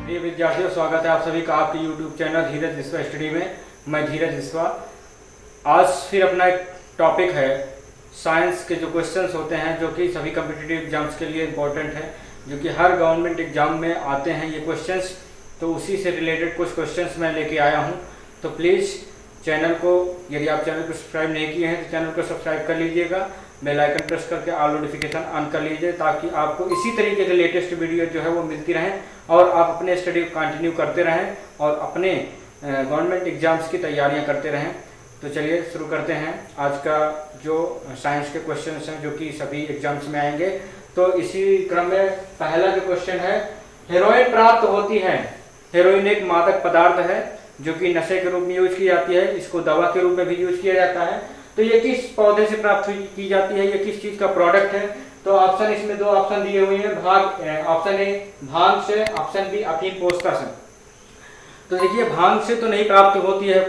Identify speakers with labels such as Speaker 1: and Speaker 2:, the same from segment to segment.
Speaker 1: प्रिय विद्यार्थियों, स्वागत है आप सभी का आपके YouTube चैनल धीरज विश्वा स्टडी में। मैं धीरज विश्वा। आज फिर अपना एक टॉपिक है साइंस के जो क्वेश्चंस होते हैं जो कि सभी कम्पिटिटिव एग्जाम्स के लिए इम्पोर्टेंट है, जो कि हर गवर्नमेंट एग्जाम में आते हैं ये क्वेश्चंस। तो उसी से रिलेटेड कुछ क्वेश्चंस मैं लेके आया हूँ। तो प्लीज़ चैनल को, यदि आप चैनल को सब्सक्राइब नहीं किए हैं तो चैनल को सब्सक्राइब कर लीजिएगा, बेल आइकन प्रेस करके ऑल नोटिफिकेशन ऑन कर लीजिए, ताकि आपको इसी तरीके के लेटेस्ट वीडियो जो है वो मिलती रहें और आप अपने स्टडी कंटिन्यू करते रहें और अपने गवर्नमेंट एग्जाम्स की तैयारियां करते रहें। तो चलिए शुरू करते हैं आज का जो साइंस के क्वेश्चंस हैं जो कि सभी एग्जाम्स में आएंगे। तो इसी क्रम में पहला जो क्वेश्चन है, हेरोइन प्राप्त होती है। हेरोइन एक मादक पदार्थ है जो कि नशे के रूप में यूज की जाती है, इसको दवा के रूप में भी यूज किया जाता है। तो ये किस पौधे से प्राप्त की जाती है, ये किस चीज का प्रोडक्ट है? तो ऑप्शन, इसमें दो ऑप्शन दिए हुए हैं, ऑप्शन ए भांग से, ऑप्शन बी अफीम पोस्ता से। तो देखिए, भांग से तो नहीं प्राप्त होती है,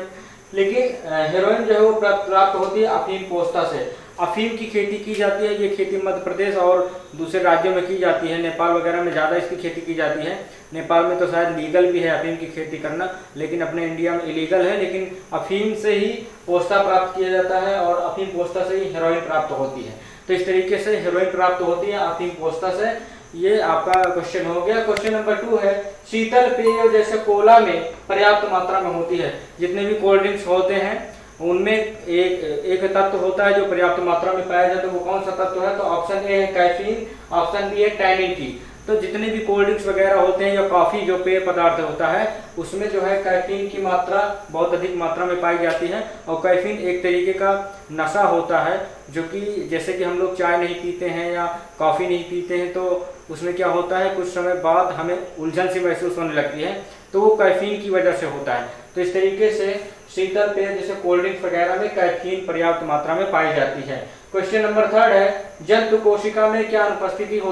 Speaker 1: लेकिन हेरोइन जो है वो प्राप्त होती है अफीम पोस्ता से। अफीम की खेती की जाती है, ये खेती मध्य प्रदेश और दूसरे राज्यों में की जाती है। नेपाल वगैरह में ज़्यादा इसकी खेती की जाती है। नेपाल में तो शायद लीगल भी है अफीम की खेती करना, लेकिन अपने इंडिया में इलीगल है। लेकिन अफीम से ही पोस्ता प्राप्त किया जाता है और अफीम पोस्ता से ही हेरोइन प्राप्त होती है। तो इस तरीके से हेरोइन प्राप्त होती है अफीम पोस्ता से। ये आपका क्वेश्चन हो गया। क्वेश्चन नंबर 2 है, शीतल पेय जैसे कोला में पर्याप्त मात्रा में होती है। जितने भी कोल्ड ड्रिंक्स होते हैं उनमें एक तत्व होता है जो पर्याप्त मात्रा में पाया जाता है। वो कौन सा तत्व है? तो ऑप्शन ए है कैफीन, ऑप्शन बी है टैनिन की। तो जितने भी कोल्ड ड्रिंक्स वगैरह होते हैं या कॉफी जो पेय पदार्थ होता है उसमें जो है कैफीन की मात्रा बहुत अधिक मात्रा में पाई जाती है। और कैफीन एक तरीके का नशा होता है जो कि जैसे कि हम लोग चाय नहीं पीते हैं या कॉफ़ी नहीं पीते हैं तो उसमें क्या होता है, कुछ समय बाद हमें उलझन सी महसूस होने लगती है, तो वो कैफीन की वजह से होता है। तो इस तरीके से शीतल पेय जैसे कोल्ड ड्रिंक्स वगैरह में कैफीन पर्याप्त मात्रा में पाई जाती है। क्वेश्चन नंबर 3 है, जंतु कोशिका में क्या अनुपस्थित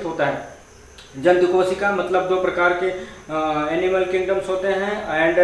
Speaker 1: होता है? जंतु कोशिका मतलब दो प्रकार के एनिमल किंगडम्स होते हैं एंड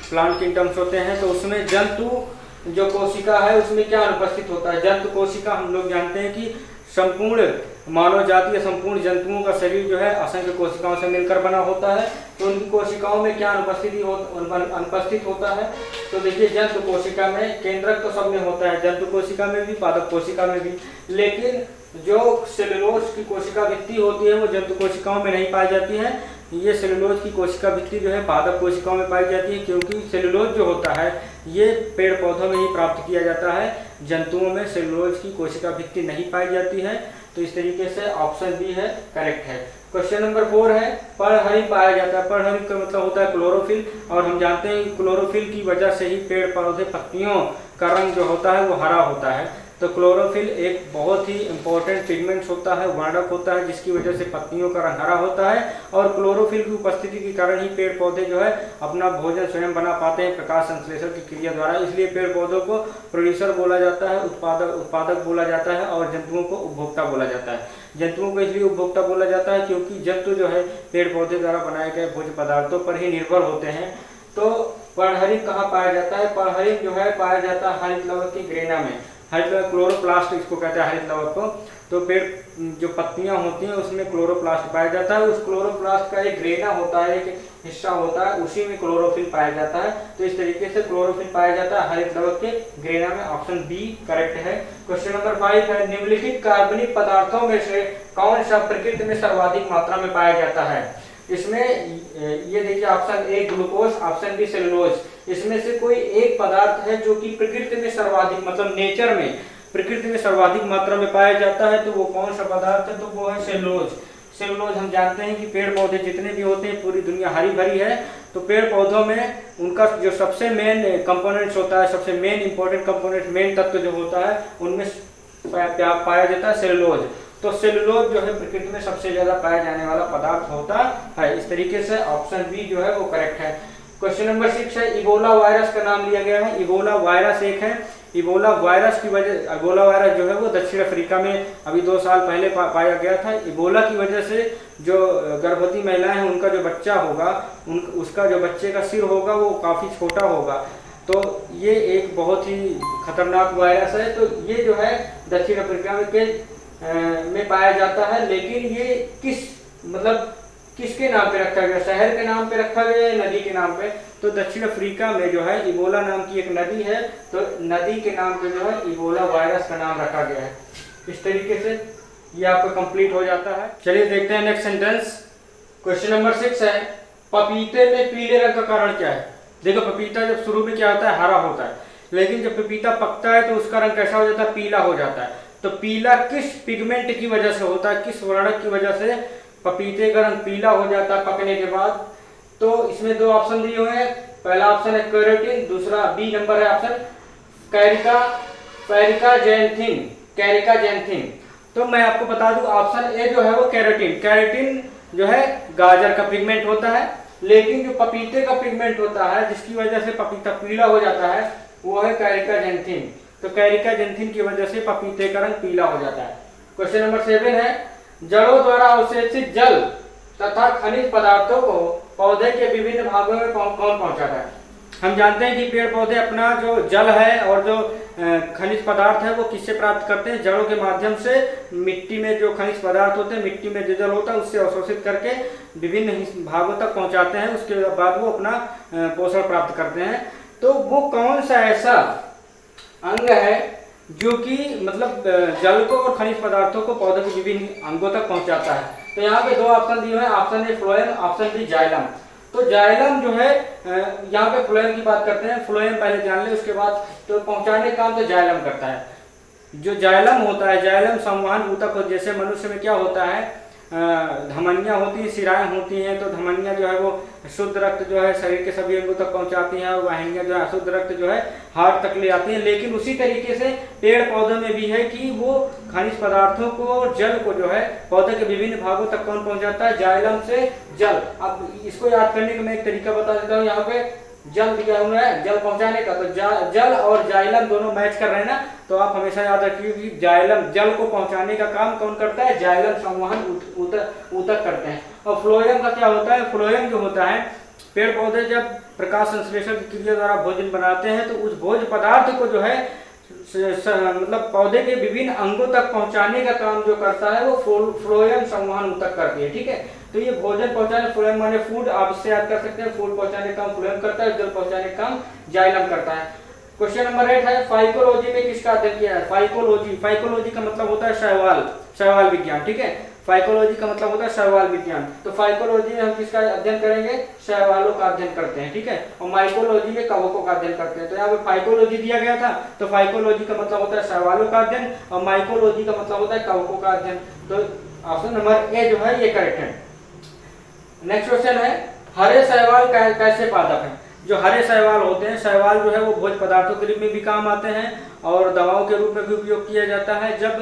Speaker 1: प्लांट किंगडम्स होते हैं। तो उसमें जंतु जो कोशिका है उसमें क्या अनुपस्थित होता है? जंतु कोशिका हम लोग जानते हैं कि संपूर्ण मानव जाति या संपूर्ण जंतुओं का शरीर जो है असंख्य कोशिकाओं से मिलकर बना होता है। तो उनकी कोशिकाओं में क्या अनुपस्थित होता है? तो देखिए, जंतु कोशिका में केंद्रक तो सब में होता है, जंतु कोशिका में भी, पादप कोशिका में भी, लेकिन जो सेलुलोज की कोशिका भित्ति होती है वो जंतु कोशिकाओं में नहीं पाई जाती है। ये सेलुलोज की कोशिका भित्ति जो है पादप कोशिकाओं में पाई जाती है, क्योंकि सेलुलोज जो होता है ये पेड़ पौधों में ही प्राप्त किया जाता है। जंतुओं में सेलुलोज की कोशिका भित्ति नहीं पाई जाती है। तो इस तरीके से ऑप्शन बी है करेक्ट है। क्वेश्चन नंबर 4 है, पर्णहरित पाया जाता है। पर्णहरित का मतलब होता है क्लोरोफिल, और हम जानते हैं क्लोरोफिल की वजह से ही पेड़ पौधे पत्तियों का रंग जो होता है वो हरा होता है। तो क्लोरोफिल एक बहुत ही इंपॉर्टेंट पिगमेंट्स होता है, वर्णक होता है, जिसकी वजह से पत्तियों का रंग हरा होता है। और क्लोरोफिल की उपस्थिति के कारण ही पेड़ पौधे जो है अपना भोजन स्वयं बना पाते हैं प्रकाश संश्लेषण की क्रिया द्वारा। इसलिए पेड़ पौधों को प्रोड्यूसर बोला जाता है, उत्पादक बोला जाता है, और जंतुओं को उपभोक्ता बोला जाता है। जंतुओं को इसलिए उपभोक्ता बोला जाता है क्योंकि जंतु जो है पेड़ पौधे द्वारा बनाए गए भोज्य पदार्थों पर ही निर्भर होते हैं। तो पर्णहरित कहाँ पाया जाता है? पर्णहरित जो है पाया जाता है हरित लवक की ग्रेना में। हरित क्लोरोप्लास्ट इसको कहते हैं, हरित लवक को। तो पेड़ जो पत्तियां होती हैं उसमें क्लोरोप्लास्ट पाया जाता है। उस क्लोरोप्लास्ट का एक ग्रेना होता है, एक हिस्सा होता है, उसी में क्लोरोफिल पाया जाता है। तो इस तरीके से क्लोरोफिल पाया जाता है हरित लवक के ग्रेना में। ऑप्शन बी करेक्ट है। क्वेश्चन नंबर 5 है, निम्नलिखित कार्बनिक पदार्थों में से कौन सा प्रकृति में सर्वाधिक मात्रा में पाया जाता है? इसमें ये देखिए, option A glucose, option B cellulose. इसमें से कोई एक पदार्थ है जो कि प्रकृति में सर्वाधिक, मतलब नेचर में प्रकृति में सर्वाधिक मात्रा में पाया जाता है। तो वो कौन सा पदार्थ है? तो वो है सेलुलोज। सेलुलोज हम जानते हैं कि पेड़ पौधे जितने भी होते हैं, पूरी दुनिया हरी भरी है, तो पेड़ पौधों में उनका जो सबसे मेन कंपोनेंट्स होता है, सबसे मेन इंपॉर्टेंट कंपोनेंट, मेन तत्व जो होता है उनमें पाया जाता है सेलुलोज। तो सेलुलोज जो है प्रकृति में सबसे ज्यादा पाया जाने वाला पदार्थ होता है। इस तरीके से ऑप्शन बी जो है वो करेक्ट है। क्वेश्चन नंबर 6 है, इबोला वायरस का नाम लिया गया है। इबोला वायरस एक है। इबोला वायरस की वजह, इबोला वायरस जो है वो दक्षिण अफ्रीका में अभी 2 साल पहले पाया गया था। इबोला की वजह से जो गर्भवती महिलाएं हैं उनका जो बच्चा होगा, उसका जो बच्चे का सिर होगा वो काफी छोटा होगा। तो ये एक बहुत ही खतरनाक वायरस है। तो ये जो है दक्षिण अफ्रीका में पाया जाता है। लेकिन ये किस, मतलब किसके नाम पे रखा गया, शहर के नाम पे रखा गया या नदी के नाम पे? तो दक्षिण अफ्रीका में जो है इबोला नाम की एक नदी है, तो नदी के नाम पे जो है इबोला वायरस का नाम रखा गया है। इस तरीके से ये आपका कंप्लीट हो जाता है। चलिए देखते हैं नेक्स्ट सेंटेंस। क्वेश्चन नंबर 6 है, पपीते में पीले रंग का कारण क्या है? देखो पपीता जब शुरू में क्या होता है, हरा होता है, लेकिन जब पपीता पकता है तो उसका रंग कैसा हो जाता है, पीला हो जाता है। तो पीला किस पिगमेंट की वजह से होता है, किस वर्णक की वजह से पपीते का रंग पीला हो जाता है पकने के बाद? तो इसमें दो ऑप्शन दिए हुए हैं, पहला ऑप्शन है कैरोटीन, दूसरा बी नंबर है ऑप्शन कैरिका जैंथिन। तो मैं आपको बता दूं ऑप्शन ए जो है वो कैरोटीन जो है गाजर का पिगमेंट होता है, लेकिन जो पपीते का पिगमेंट होता है जिसकी वजह से पपीता पीला हो जाता है वो है कैरिका जैंथिन। तो कैरिका जैंथिन की वजह से पपीते का रंग पीला हो जाता है। क्वेश्चन नंबर 7 है, जड़ों द्वारा अवशोषित जल तथा खनिज पदार्थों को पौधे के विभिन्न भागों में कौन पहुंचाता है? हम जानते हैं कि पेड़ पौधे अपना जो जल है और जो खनिज पदार्थ है वो किससे प्राप्त करते हैं? जड़ों के माध्यम से। मिट्टी में जो खनिज पदार्थ होते हैं, मिट्टी में जो जल होता है उससे अवशोषित करके विभिन्न भागों तक पहुंचाते हैं, उसके बाद वो अपना पोषण प्राप्त करते हैं। तो वो कौन सा ऐसा अंग है जो कि मतलब जल को और खनिज पदार्थों को पौधे के विभिन्न अंगों तक पहुंचाता है? तो यहाँ पे दो ऑप्शन दिए हैं, option A phloem, option B xylem. तो जाइलम जो है यहाँ पे फ्लोएम की बात करते हैं, फ्लोएम पहले जान ले, उसके बाद तो पहुंचाने का काम तो जाइलम करता है। जो जाइलम होता है, जाइलम संवहन ऊतक, जैसे मनुष्य में क्या होता है, धमनियाँ होती हैं, शिराएं होती हैं, तो धमनियाँ जो है वो शुद्ध रक्त जो है शरीर के सभी अंगों तक पहुंचाती हैं, और वाहिनियाँ जो है अशुद्ध रक्त जो है हार्ट तक ले आती हैं। लेकिन उसी तरीके से पेड़ पौधों में भी है कि वो खनिज पदार्थों को, जल को जो है पौधे के विभिन्न भागों तक कौन पहुंचाता है? जाइलम से जल। अब इसको याद करने का मैं एक तरीका बता देता हूँ। यहाँ पे जल दिया हुआ है, जल पहुंचाने का, तो जल और जाइलम दोनों मैच कर रहे हैं ना, तो आप हमेशा याद रखिए कि जाइलम, जल को पहुंचाने का काम कौन करता है? जाइलम संवहन ऊतक करते हैं। और फ्लोएम का क्या होता है? फ्लोएम जो होता है, पेड़ पौधे जब प्रकाश संश्लेषण की क्रिया द्वारा भोजन बनाते हैं तो उस भोज्य पदार्थ को जो है मतलब पौधे के विभिन्न अंगों तक पहुंचाने का काम जो करता है वो फ्लोएम संवहन ऊतक करती है। ठीक है, तो ये भोजन पहुंचाने, फ्लोएम माने फूड, आप इससे याद कर सकते हैं, फूड पहुंचाने का काम फ्लोएम करता है, जल पहुंचाने का काम जाइलम करता है। क्वेश्चन नंबर 8 है, फाइकोलॉजी में किसका अध्ययन किया है? फाइकोलॉजी का मतलब होता है शैवाल विज्ञान। ठीक है, फाइकोलॉजी का मतलब होता है शैवाल विज्ञान। तो फाइकोलॉजी में हम किसका अध्ययन करेंगे? शैवालों का अध्ययन करते हैं। ठीक है, और माइकोलॉजी में कवकों का अध्ययन करते हैं। तो यहाँ पे फाइकोलॉजी दिया गया था, तो फाइकोलॉजी का मतलब होता है शैवालों का अध्ययन, और माइकोलॉजी का मतलब होता है कवकों का अध्ययन। तो ऑप्शन नंबर ए जो है ये करेक्ट है। नेक्स्ट क्वेश्चन है, हरे शैवाल कैसे पादप है? जो हरे शैवाल होते हैं, शैवाल जो है वो भोज्य पदार्थों के रूप में भी काम आते हैं और दवाओं के रूप में भी उपयोग किया जाता है। जब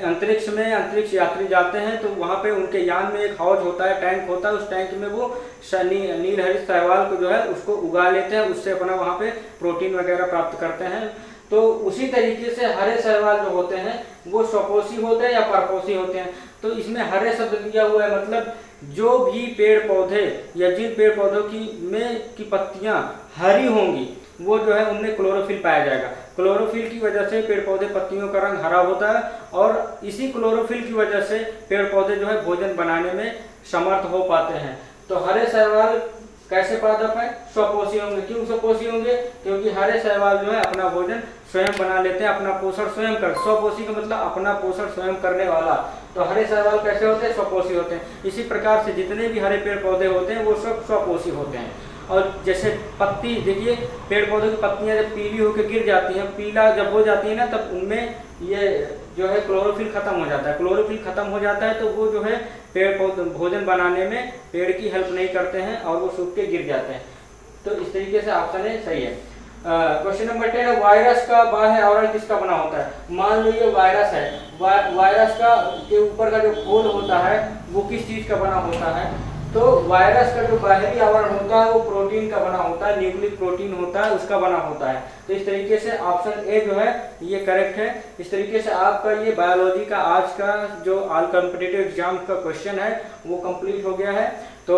Speaker 1: अंतरिक्ष यात्री जाते हैं तो वहाँ पे उनके यान में एक हौज होता है, टैंक होता है, उस टैंक में वो नील हरित शैवाल को जो है उसको उगा लेते हैं, उससे अपना वहाँ पे प्रोटीन वगैरह प्राप्त करते हैं। तो उसी तरीके से हरे शैवाल जो होते हैं वो स्वपोषी होते हैं या परपोषी होते हैं। तो इसमें हरे शब्द दिया हुआ है, मतलब जो भी पेड़ पौधे या जिन पेड़ पौधों की पत्तियां हरी होंगी वो जो है उनमें क्लोरोफिल पाया जाएगा। क्लोरोफिल की वजह से पेड़ पौधे पत्तियों का रंग हरा होता है और इसी क्लोरोफिल की वजह से पेड़ पौधे जो है भोजन बनाने में समर्थ हो पाते हैं। तो हरे शैवाल कैसे पादप है? स्वपोषी होंगे। क्यों स्वपोषी होंगे? क्योंकि हरे शैवाल जो है अपना भोजन स्वयं बना लेते हैं, अपना पोषण स्वयं कर। स्वपोषी का मतलब अपना पोषण स्वयं करने वाला। तो हरे शैवाल कैसे होते हैं? स्वपोषी होते हैं। इसी प्रकार से जितने भी हरे पेड़ पौधे होते हैं वो सब स्वपोषी होते हैं। और जैसे पत्ती देखिए, पेड़ पौधों की पत्तियां जब पीली होकर गिर जाती हैं, पीला जब हो जाती है ना, तब उनमें ये जो है क्लोरोफिल खत्म हो जाता है। क्लोरोफिल खत्म हो जाता है तो वो जो है पेड़ पौधे भोजन बनाने में पेड़ की हेल्प नहीं करते हैं और वो सूख के गिर जाते हैं। तो इस तरीके से ऑप्शन ए सही है। क्वेश्चन नंबर 10 है, वायरस का बाह्य आवरण किसका बना होता है? मान लो ये वायरस है, वायरस का के ऊपर का जो खोल होता है वो किस चीज का बना होता है? तो वायरस का जो बाहरी आवरण होता है वो प्रोटीन का बना होता है, न्यूक्लिक प्रोटीन होता है, उसका बना होता है। तो इस तरीके से ऑप्शन ए जो है ये करेक्ट है। इस तरीके से आपका ये बायोलॉजी का आज का जो ऑल कॉम्पिटिटिव एग्जाम का क्वेश्चन है वो कंप्लीट हो गया है। तो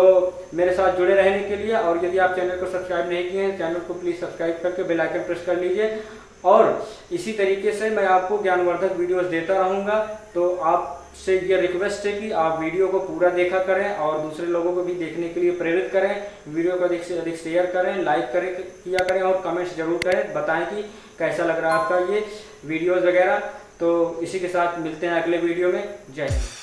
Speaker 1: मेरे साथ जुड़े रहने के लिए, और यदि आप चैनल को सब्सक्राइब नहीं किए हैं, चैनल को प्लीज़ सब्सक्राइब करके बेल आइकन प्रेस कर लीजिए। और इसी तरीके से मैं आपको ज्ञानवर्धक वीडियोस देता रहूँगा, तो आप से ये रिक्वेस्ट है कि आप वीडियो को पूरा देखा करें और दूसरे लोगों को भी देखने के लिए प्रेरित करें। वीडियो को अधिक से अधिक शेयर करें, लाइक करें किया करें और कमेंट्स जरूर करें, बताएं कि कैसा लग रहा है आपका ये वीडियोज़ वगैरह। तो इसी के साथ मिलते हैं अगले वीडियो में। जय हिंद।